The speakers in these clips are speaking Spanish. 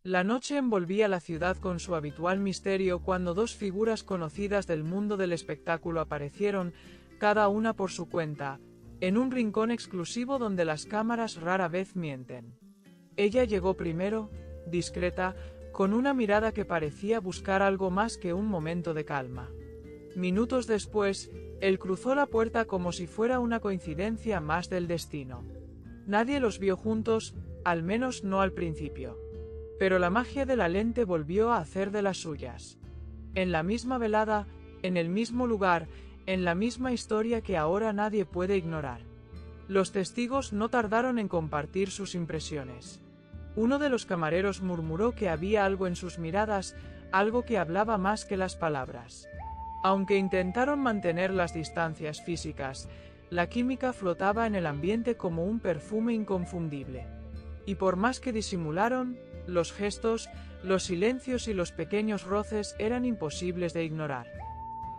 La noche envolvía la ciudad con su habitual misterio cuando dos figuras conocidas del mundo del espectáculo aparecieron, cada una por su cuenta, en un rincón exclusivo donde las cámaras rara vez mienten. Ella llegó primero, discreta, con una mirada que parecía buscar algo más que un momento de calma. Minutos después, él cruzó la puerta como si fuera una coincidencia más del destino. Nadie los vio juntos, al menos no al principio. Pero la magia de la lente volvió a hacer de las suyas. En la misma velada, en el mismo lugar, en la misma historia que ahora nadie puede ignorar. Los testigos no tardaron en compartir sus impresiones. Uno de los camareros murmuró que había algo en sus miradas, algo que hablaba más que las palabras. Aunque intentaron mantener las distancias físicas, la química flotaba en el ambiente como un perfume inconfundible. Y por más que disimularon, los gestos, los silencios y los pequeños roces eran imposibles de ignorar.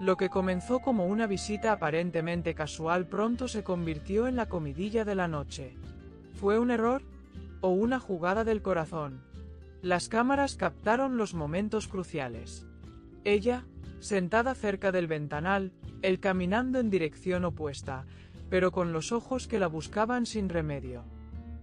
Lo que comenzó como una visita aparentemente casual pronto se convirtió en la comidilla de la noche. ¿Fue un error? ¿O una jugada del corazón? Las cámaras captaron los momentos cruciales. Ella, sentada cerca del ventanal, él caminando en dirección opuesta, pero con los ojos que la buscaban sin remedio.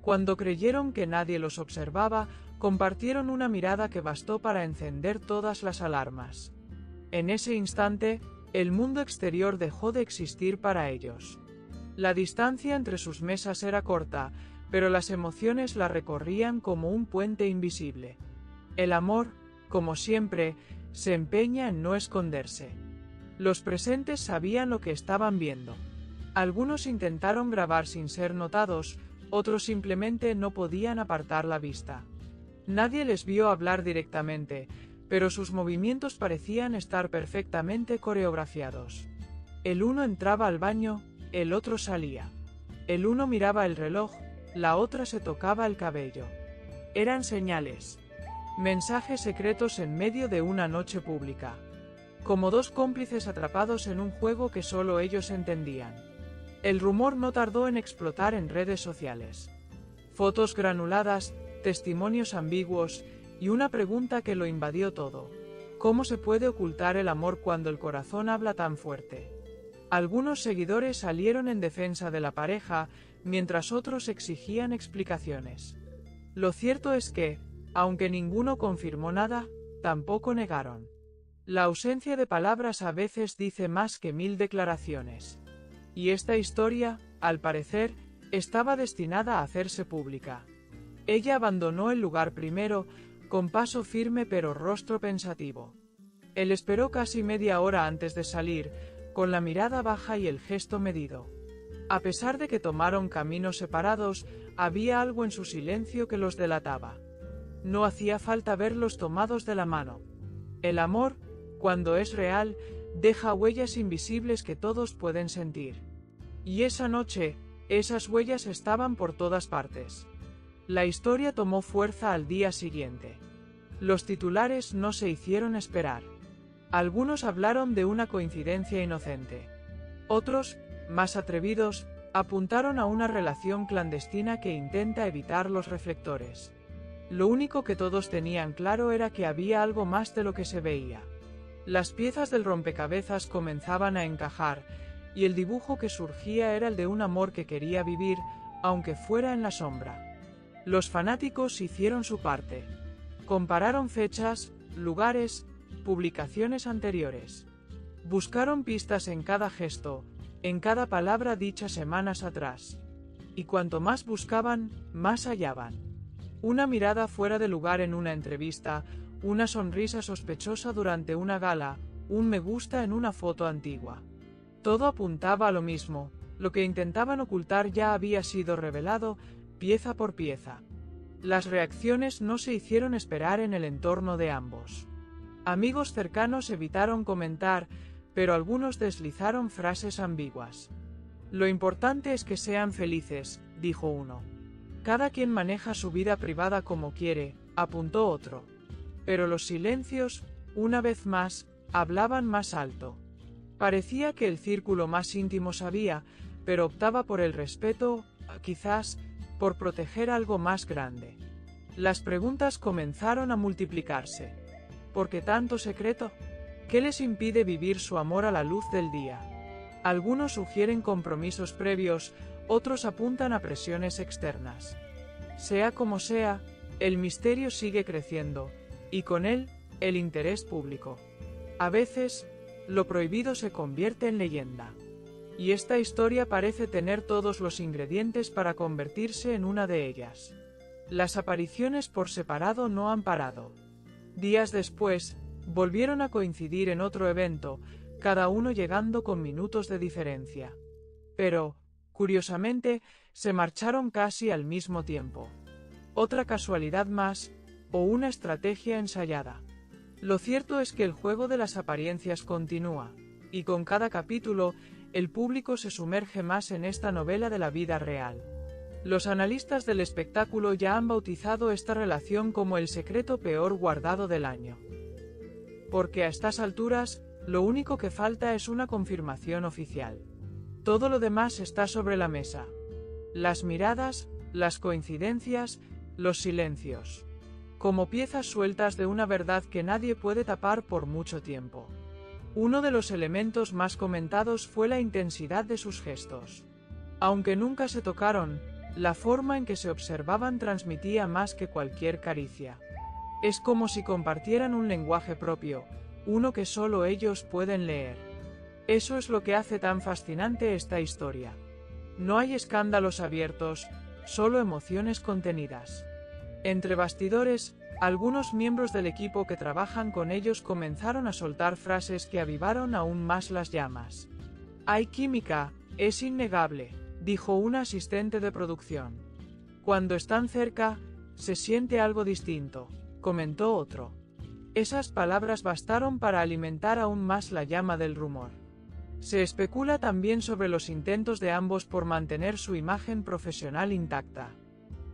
Cuando creyeron que nadie los observaba, compartieron una mirada que bastó para encender todas las alarmas. En ese instante, el mundo exterior dejó de existir para ellos. La distancia entre sus mesas era corta, pero las emociones la recorrían como un puente invisible. El amor, como siempre, se empeña en no esconderse. Los presentes sabían lo que estaban viendo. Algunos intentaron grabar sin ser notados, otros simplemente no podían apartar la vista. Nadie les vio hablar directamente, pero sus movimientos parecían estar perfectamente coreografiados. El uno entraba al baño, el otro salía. El uno miraba el reloj, la otra se tocaba el cabello. Eran señales. Mensajes secretos en medio de una noche pública. Como dos cómplices atrapados en un juego que solo ellos entendían. El rumor no tardó en explotar en redes sociales. Fotos granuladas, testimonios ambiguos, y una pregunta que lo invadió todo. ¿Cómo se puede ocultar el amor cuando el corazón habla tan fuerte? Algunos seguidores salieron en defensa de la pareja, mientras otros exigían explicaciones. Lo cierto es que, aunque ninguno confirmó nada, tampoco negaron. La ausencia de palabras a veces dice más que 1000 declaraciones. Y esta historia, al parecer, estaba destinada a hacerse pública. Ella abandonó el lugar primero, con paso firme pero rostro pensativo. Él esperó casi media hora antes de salir, con la mirada baja y el gesto medido. A pesar de que tomaron caminos separados, había algo en su silencio que los delataba. No hacía falta verlos tomados de la mano. El amor, cuando es real, deja huellas invisibles que todos pueden sentir. Y esa noche, esas huellas estaban por todas partes. La historia tomó fuerza al día siguiente. Los titulares no se hicieron esperar. Algunos hablaron de una coincidencia inocente. Otros, más atrevidos, apuntaron a una relación clandestina que intenta evitar los reflectores. Lo único que todos tenían claro era que había algo más de lo que se veía. Las piezas del rompecabezas comenzaban a encajar, y el dibujo que surgía era el de un amor que quería vivir, aunque fuera en la sombra. Los fanáticos hicieron su parte. Compararon fechas, lugares, publicaciones anteriores. Buscaron pistas en cada gesto, en cada palabra dicha semanas atrás. Y cuanto más buscaban, más hallaban. Una mirada fuera de lugar en una entrevista, una sonrisa sospechosa durante una gala, un me gusta en una foto antigua. Todo apuntaba a lo mismo, lo que intentaban ocultar ya había sido revelado, pieza por pieza. Las reacciones no se hicieron esperar en el entorno de ambos. Amigos cercanos evitaron comentar, pero algunos deslizaron frases ambiguas. Lo importante es que sean felices, dijo uno. Cada quien maneja su vida privada como quiere, apuntó otro. Pero los silencios, una vez más, hablaban más alto. Parecía que el círculo más íntimo sabía, pero optaba por el respeto, quizás, por proteger algo más grande. Las preguntas comenzaron a multiplicarse. ¿Por qué tanto secreto? ¿Qué les impide vivir su amor a la luz del día? Algunos sugieren compromisos previos, otros apuntan a presiones externas. Sea como sea, el misterio sigue creciendo, y con él, el interés público. A veces, lo prohibido se convierte en leyenda. Y esta historia parece tener todos los ingredientes para convertirse en una de ellas. Las apariciones por separado no han parado. Días después, volvieron a coincidir en otro evento, cada uno llegando con minutos de diferencia. Pero, curiosamente, se marcharon casi al mismo tiempo. Otra casualidad más, o una estrategia ensayada. Lo cierto es que el juego de las apariencias continúa, y con cada capítulo, el público se sumerge más en esta novela de la vida real. Los analistas del espectáculo ya han bautizado esta relación como el secreto peor guardado del año. Porque a estas alturas, lo único que falta es una confirmación oficial. Todo lo demás está sobre la mesa. Las miradas, las coincidencias, los silencios. Como piezas sueltas de una verdad que nadie puede tapar por mucho tiempo. Uno de los elementos más comentados fue la intensidad de sus gestos. Aunque nunca se tocaron, la forma en que se observaban transmitía más que cualquier caricia. Es como si compartieran un lenguaje propio, uno que solo ellos pueden leer. Eso es lo que hace tan fascinante esta historia. No hay escándalos abiertos, solo emociones contenidas. Entre bastidores, algunos miembros del equipo que trabajan con ellos comenzaron a soltar frases que avivaron aún más las llamas. Hay química, es innegable, dijo un asistente de producción. Cuando están cerca, se siente algo distinto, comentó otro. Esas palabras bastaron para alimentar aún más la llama del rumor. Se especula también sobre los intentos de ambos por mantener su imagen profesional intacta.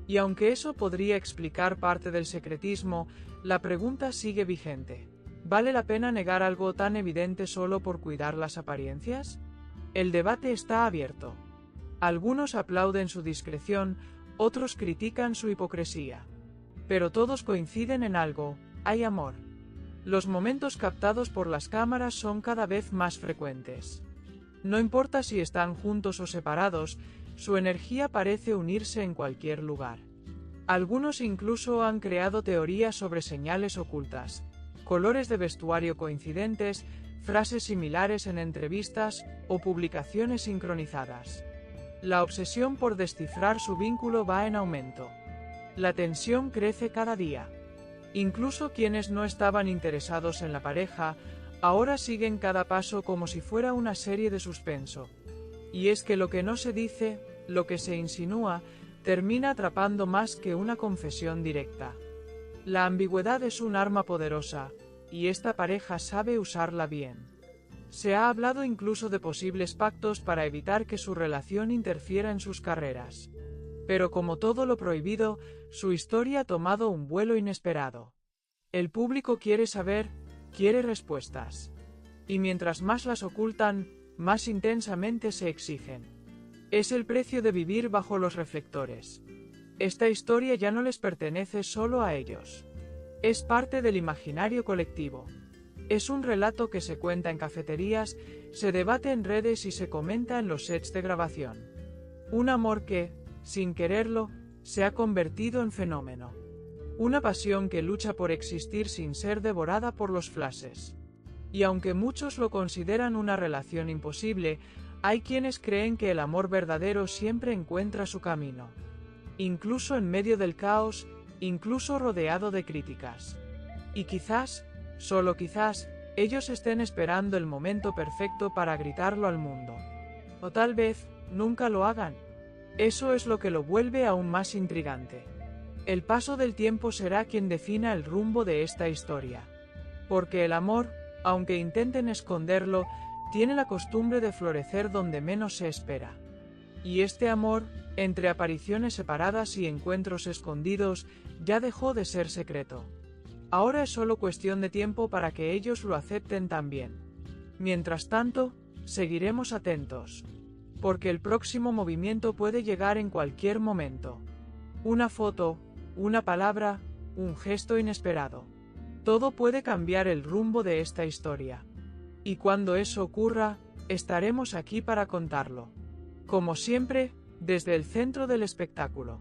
Y aunque eso podría explicar parte del secretismo, la pregunta sigue vigente. ¿Vale la pena negar algo tan evidente solo por cuidar las apariencias? El debate está abierto. Algunos aplauden su discreción, otros critican su hipocresía. Pero todos coinciden en algo: hay amor. Los momentos captados por las cámaras son cada vez más frecuentes. No importa si están juntos o separados, su energía parece unirse en cualquier lugar. Algunos incluso han creado teorías sobre señales ocultas, colores de vestuario coincidentes, frases similares en entrevistas o publicaciones sincronizadas. La obsesión por descifrar su vínculo va en aumento. La tensión crece cada día. Incluso quienes no estaban interesados en la pareja, ahora siguen cada paso como si fuera una serie de suspenso. Y es que lo que no se dice, lo que se insinúa, termina atrapando más que una confesión directa. La ambigüedad es un arma poderosa, y esta pareja sabe usarla bien. Se ha hablado incluso de posibles pactos para evitar que su relación interfiera en sus carreras. Pero como todo lo prohibido, su historia ha tomado un vuelo inesperado. El público quiere saber, quiere respuestas. Y mientras más las ocultan, más intensamente se exigen. Es el precio de vivir bajo los reflectores. Esta historia ya no les pertenece solo a ellos. Es parte del imaginario colectivo. Es un relato que se cuenta en cafeterías, se debate en redes y se comenta en los sets de grabación. Un amor que, sin quererlo, se ha convertido en fenómeno. Una pasión que lucha por existir sin ser devorada por los flashes. Y aunque muchos lo consideran una relación imposible, hay quienes creen que el amor verdadero siempre encuentra su camino. Incluso en medio del caos, incluso rodeado de críticas. Y quizás, solo quizás, ellos estén esperando el momento perfecto para gritarlo al mundo. O tal vez, nunca lo hagan. Eso es lo que lo vuelve aún más intrigante. El paso del tiempo será quien defina el rumbo de esta historia. Porque el amor, aunque intenten esconderlo, tiene la costumbre de florecer donde menos se espera. Y este amor, entre apariciones separadas y encuentros escondidos, ya dejó de ser secreto. Ahora es solo cuestión de tiempo para que ellos lo acepten también. Mientras tanto, seguiremos atentos. Porque el próximo movimiento puede llegar en cualquier momento. Una foto, una palabra, un gesto inesperado. Todo puede cambiar el rumbo de esta historia. Y cuando eso ocurra, estaremos aquí para contarlo. Como siempre, desde el centro del espectáculo.